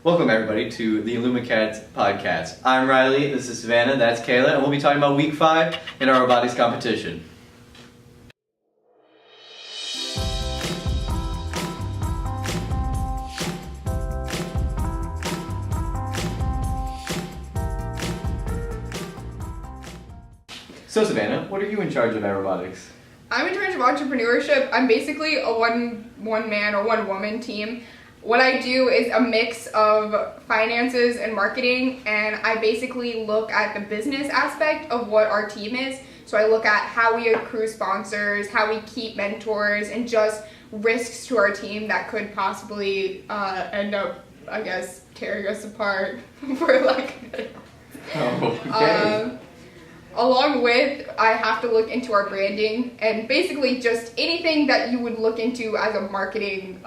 Welcome everybody to the EMIT Podcats. I'm Riley, this is Savannah, that's Kayla, and we'll be talking about week 5 in our robotics competition. So Savannah, what are you in charge of at robotics? I'm in charge of entrepreneurship. I'm basically a one man or one woman team. What I do is a mix of finances and marketing, and I basically look at the business aspect of what our team is. So I look at how we accrue sponsors, how we keep mentors, and just risks to our team that could possibly end up, I guess, tearing us apart for lack of it. Oh, okay. Along with, I have to look into our branding and basically just anything that you would look into as a marketing,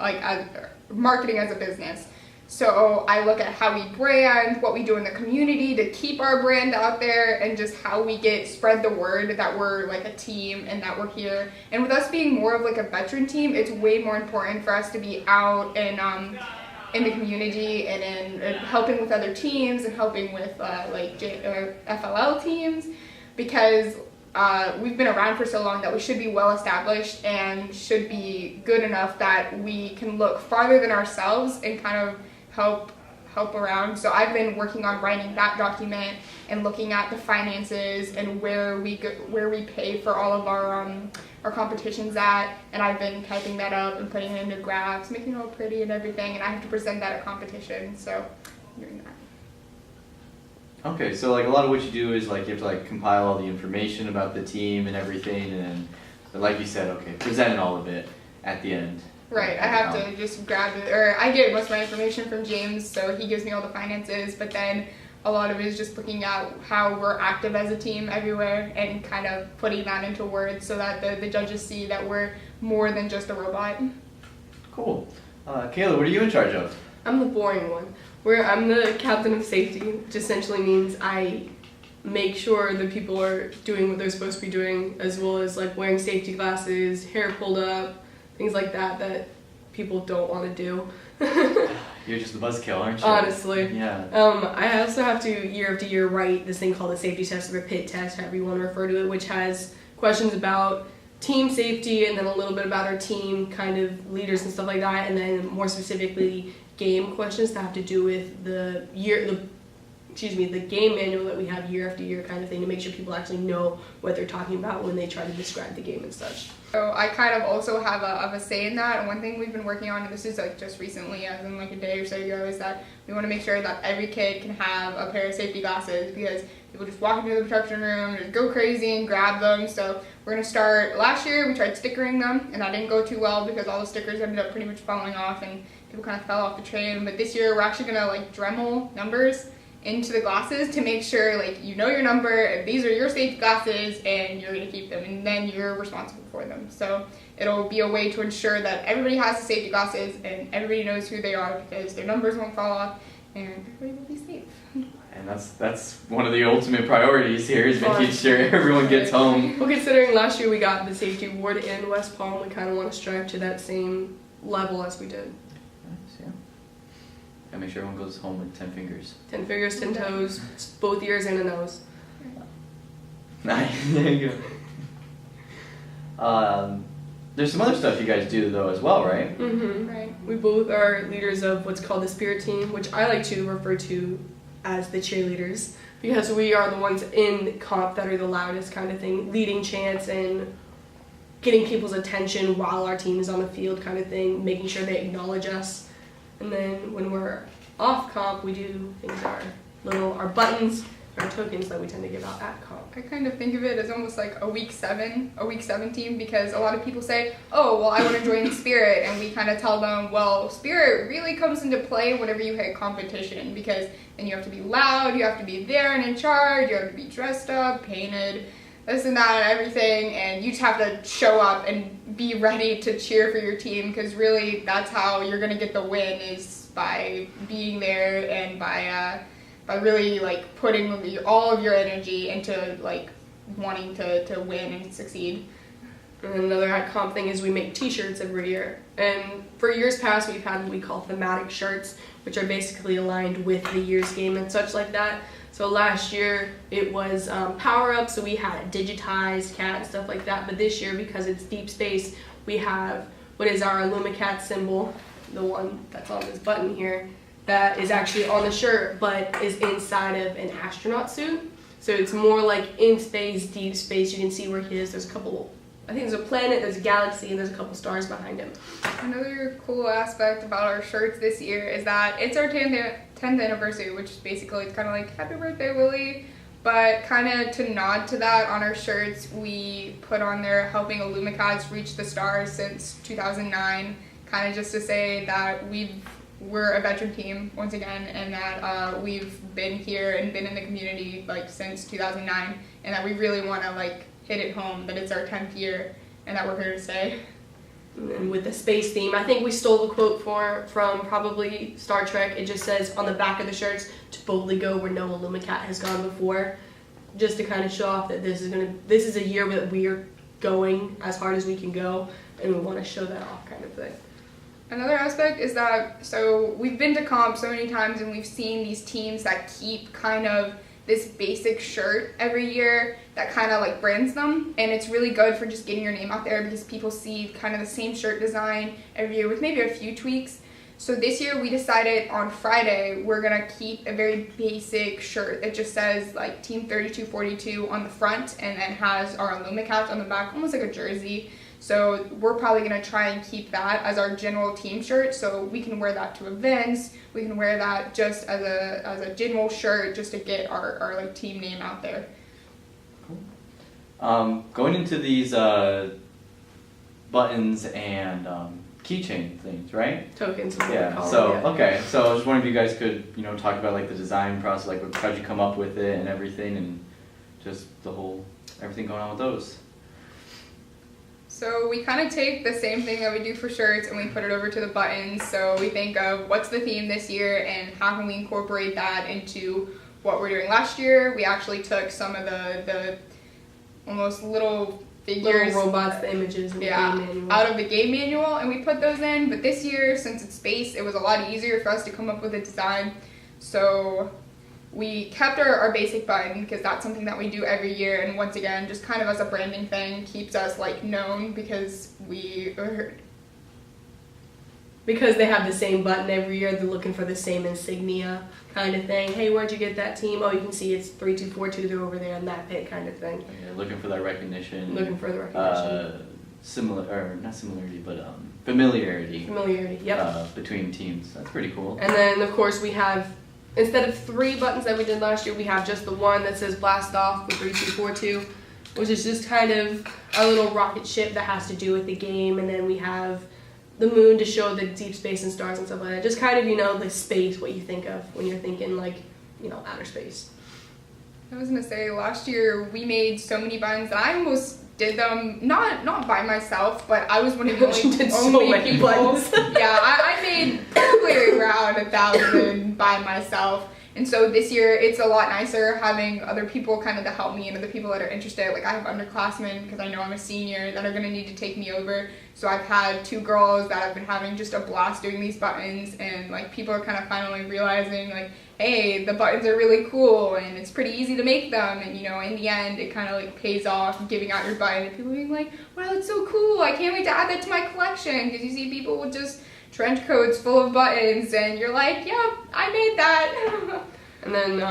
marketing as a business. So I look at how we brand, what we do in the community to keep our brand out there, and just how we spread the word that we're like a team and that we're here. And with us being more of like a veteran team, it's way more important for us to be out and in the community and in helping with other teams and helping with FLL teams, because we've been around for so long that we should be well established and should be good enough that we can look farther than ourselves and kind of help around. So I've been working on writing that document and looking at the finances and where we pay for all of our competitions at, and I've been typing that up and putting it into graphs, making it all pretty and everything, and I have to present that at competition, so I'm doing that. Okay, so like a lot of what you do is like you have to like compile all the information about the team and everything, and then, like you said, okay, present all of it at the end. Right, I have to just grab it, or I get most of my information from James, so he gives me all the finances, but then a lot of it is just looking at how we're active as a team everywhere and kind of putting that into words so that the judges see that we're more than just a robot. Cool. Kayla, what are you in charge of? I'm the boring one. I'm the captain of safety, which essentially means I make sure that people are doing what they're supposed to be doing, as well as like wearing safety glasses, hair pulled up, things like that people don't want to do. You're just the buzzkill, aren't you? Honestly. Yeah. I also have to year after year write this thing called the safety test or a PIT test, however you want to refer to it, which has questions about team safety and then a little bit about our team kind of leaders and stuff like that, and then more specifically game questions that have to do with the game manual that we have year after year kind of thing, to make sure people actually know what they're talking about when they try to describe the game and such. So I kind of also have a say in that, and one thing we've been working on, and this is like just recently, as in like a day or so ago, is that we want to make sure that every kid can have a pair of safety glasses, because people just walk into the protection room and just go crazy and grab them. So we're going to start, last year we tried stickering them, and that didn't go too well because all the stickers ended up pretty much falling off and people kind of fell off the train. But this year we're actually going to like Dremel numbers into the glasses to make sure like you know your number and these are your safety glasses and you're going to keep them, and then you're responsible for them. So it'll be a way to ensure that everybody has the safety glasses and everybody knows who they are, because their numbers won't fall off and everybody will be safe. And that's one of the ultimate priorities here, is making sure everyone gets home. Well, considering last year we got the safety award in West Palm, we kind of want to strive to that same level as we did. Nice, yeah. Gotta make sure everyone goes home with 10 fingers. 10 fingers, 10 toes, both ears and a nose. Nice, there you go. There's some other stuff you guys do though as well, right? Mm-hmm. Right. We both are leaders of what's called the Spirit Team, which I like to refer to as the cheerleaders, because we are the ones in comp that are the loudest kind of thing, leading chants and getting people's attention while our team is on the field kind of thing, making sure they acknowledge us. And then when we're off comp, we do things our buttons, our tokens that we tend to give out at comp. I kind of think of it as almost like a week 7 team, because a lot of people say, oh, well, I want to join Spirit, and we kind of tell them, well, Spirit really comes into play whenever you hit competition, because then you have to be loud, you have to be there and in charge, you have to be dressed up, painted, this and that and everything, and you just have to show up and be ready to cheer for your team, because really that's how you're going to get the win, is by being there and by really like putting all of your energy into like wanting to win and succeed. And another comp thing is we make t-shirts every year. And for years past, we've had what we call thematic shirts, which are basically aligned with the year's game and such like that. So last year it was power up, so we had a digitized cat and stuff like that. But this year, because it's deep space, we have what is our Illumicat symbol, the one that's on this button here, that is actually on the shirt, but is inside of an astronaut suit. So it's more like in space, deep space. You can see where he is. There's a couple, I think there's a planet, there's a galaxy, and there's a couple stars behind him. Another cool aspect about our shirts this year is that it's our 10th anniversary, which is basically, it's kind of like, happy birthday, Willie. But kind of to nod to that, on our shirts, we put on there helping Illumicats reach the stars since 2009, kind of just to say that we're a veteran team once again, and that we've been here and been in the community like since 2009, and that we really want to like hit it home that it's our 10th year and that we're here to stay. And with the space theme, I think we stole the quote from probably Star Trek. It just says on the back of the shirts, to boldly go where no Illumicat has gone before, just to kind of show off that this is a year that we're going as hard as we can go, and we want to show that off kind of thing. Another aspect is that, so we've been to comp so many times and we've seen these teams that keep kind of this basic shirt every year that kind of like brands them, and it's really good for just getting your name out there because people see kind of the same shirt design every year with maybe a few tweaks. So this year we decided on Friday we're gonna keep a very basic shirt that just says like Team 3242 on the front and then has our Illumicats on the back, almost like a jersey. So we're probably going to try and keep that as our general team shirt, so we can wear that to events, we can wear that just as a general shirt just to get our like team name out there. Cool. Going into these buttons and keychain things, right? Tokens. Yeah. So okay. So I was wondering if you guys could talk about like the design process, like how'd you come up with it and everything, and just everything going on with those. So we kind of take the same thing that we do for shirts and we put it over to the buttons. So we think of what's the theme this year and how can we incorporate that into what we're doing. Last year we actually took some of the almost little figures, little robots, the images in the game manual, out of the game manual, and we put those in. But this year, since it's space, it was a lot easier for us to come up with a design. So we kept our basic button because that's something that we do every year, and once again, just kind of as a branding thing, keeps us like known because they have the same button every year. They're looking for the same insignia kind of thing. Hey, where'd you get that team? Oh, you can see it's 3242. They're over there in that pit kind of thing. Yeah, looking for that recognition. Familiarity. Familiarity. Yep. Between teams. That's pretty cool. And then of course we have, instead of 3 buttons that we did last year, we have just the one that says blast off with 3242, which is just kind of our little rocket ship that has to do with the game. And then we have the moon to show the deep space and stars and stuff like that. Just kind of, the space, what you think of when you're thinking outer space. I was gonna say, last year we made so many buttons that I almost did them, not by myself, but I was one of the only people. Buttons. Yeah, I made probably around 1,000 by myself. And so this year it's a lot nicer having other people kind of to help me and other people that are interested. Like I have underclassmen because I know I'm a senior that are going to need to take me over. So I've had 2 girls that have been having just a blast doing these buttons, and like people are kind of finally realizing like, hey, the buttons are really cool and it's pretty easy to make them, and in the end it kind of like pays off giving out your button and people being like, wow, that's so cool, I can't wait to add that to my collection, because you see people with just trench coats full of buttons and you're like, yeah, I made that. And then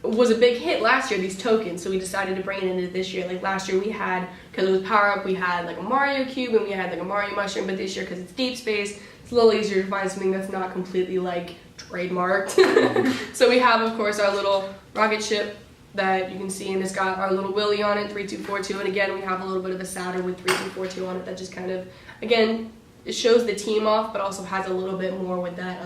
it was a big hit last year, these tokens, so we decided to bring it into this year. Like last year we had, because it was power up, we had like a Mario cube and we had like a Mario mushroom, but this year because it's deep space, it's a little easier to find something that's not completely like trademarked. So we have, of course, our little rocket ship that you can see, and it's got our little Willy on it, 3242, and again we have a little bit of a Saturn with 3242 on it that just kind of, again, it shows the team off, but also has a little bit more with that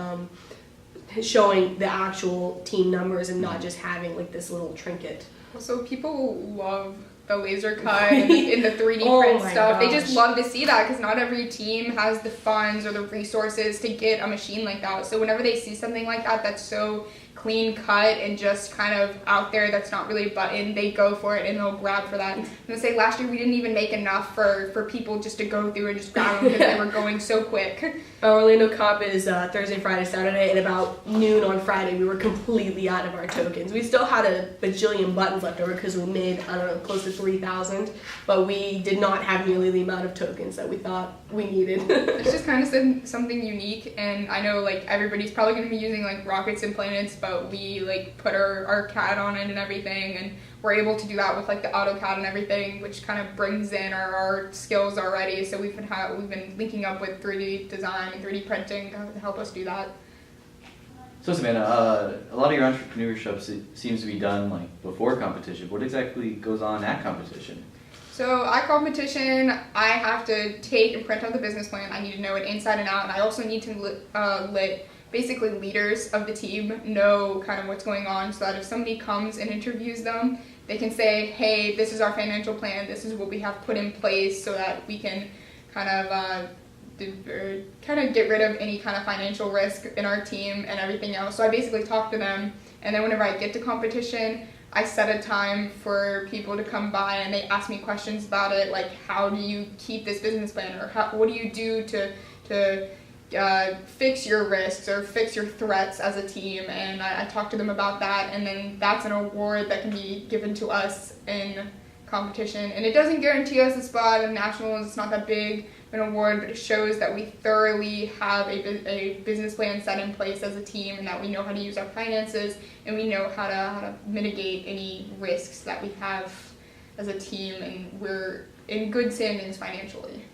showing the actual team numbers and not just having like this little trinket. So people love the laser cut and the 3D print stuff. They just love to see that because not every team has the funds or the resources to get a machine like that. So whenever they see something like that that's so clean cut and just kind of out there that's not really buttoned, they go for it and they'll grab for that. And they say last year we didn't even make enough for people just to go through and just grab them because they were going so quick. Our Orlando comp is Thursday, Friday, Saturday, and about noon on Friday we were completely out of our tokens. We still had a bajillion buttons left over because we made, I don't know, close to 3,000, but we did not have nearly the amount of tokens that we thought we needed. It's just kind of something unique, and I know like everybody's probably going to be using like rockets and planets, but we like put our CAD on it and everything, and we're able to do that with like the AutoCAD and everything, which kind of brings in our skills already. So we've been linking up with 3D design and 3D printing to help us do that. So Savannah, a lot of your entrepreneurship seems to be done like before competition. What exactly goes on at competition? So at competition, I have to take and print out the business plan. I need to know it inside and out, and I also need to let basically leaders of the team know kind of what's going on, so that if somebody comes and interviews them, they can say, hey, this is our financial plan, this is what we have put in place, so that we can kind of get rid of any kind of financial risk in our team and everything else. So I basically talk to them, and then whenever I get to competition, I set a time for people to come by and they ask me questions about it, like how do you keep this business plan, or what do you do to fix your risks or fix your threats as a team, and I talk to them about that, and then that's an award that can be given to us in competition. And it doesn't guarantee us a spot in nationals, it's not that big of an award, but it shows that we thoroughly have a business plan set in place as a team, and that we know how to use our finances, and we know how to mitigate any risks that we have as a team, and we're in good standings financially.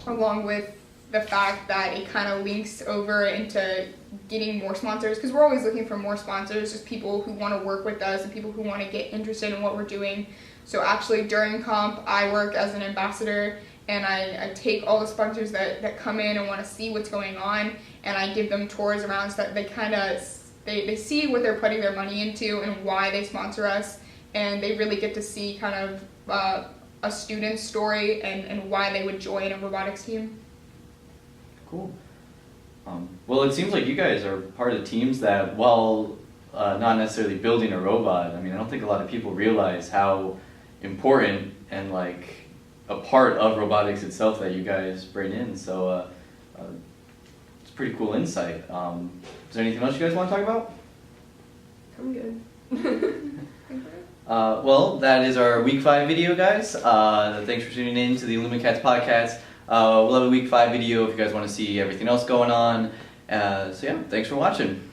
Along with the fact that it kind of links over into getting more sponsors, because we're always looking for more sponsors, just people who want to work with us and people who want to get interested in what we're doing. So actually during comp, I work as an ambassador, and I take all the sponsors that come in and want to see what's going on, and I give them tours around so that they kind of they see what they're putting their money into and why they sponsor us, and they really get to see kind of a student's story and why they would join a robotics team. Cool. Well, it seems like you guys are part of the teams that, while not necessarily building a robot, I mean, I don't think a lot of people realize how important and like a part of robotics itself that you guys bring in. So it's a pretty cool insight. Is there anything else you guys want to talk about? I'm good. Well, that is our week 5 video, guys. Thanks for tuning in to the EMIT Podcats. We'll have a week 5 video if you guys want to see everything else going on. So yeah, thanks for watching.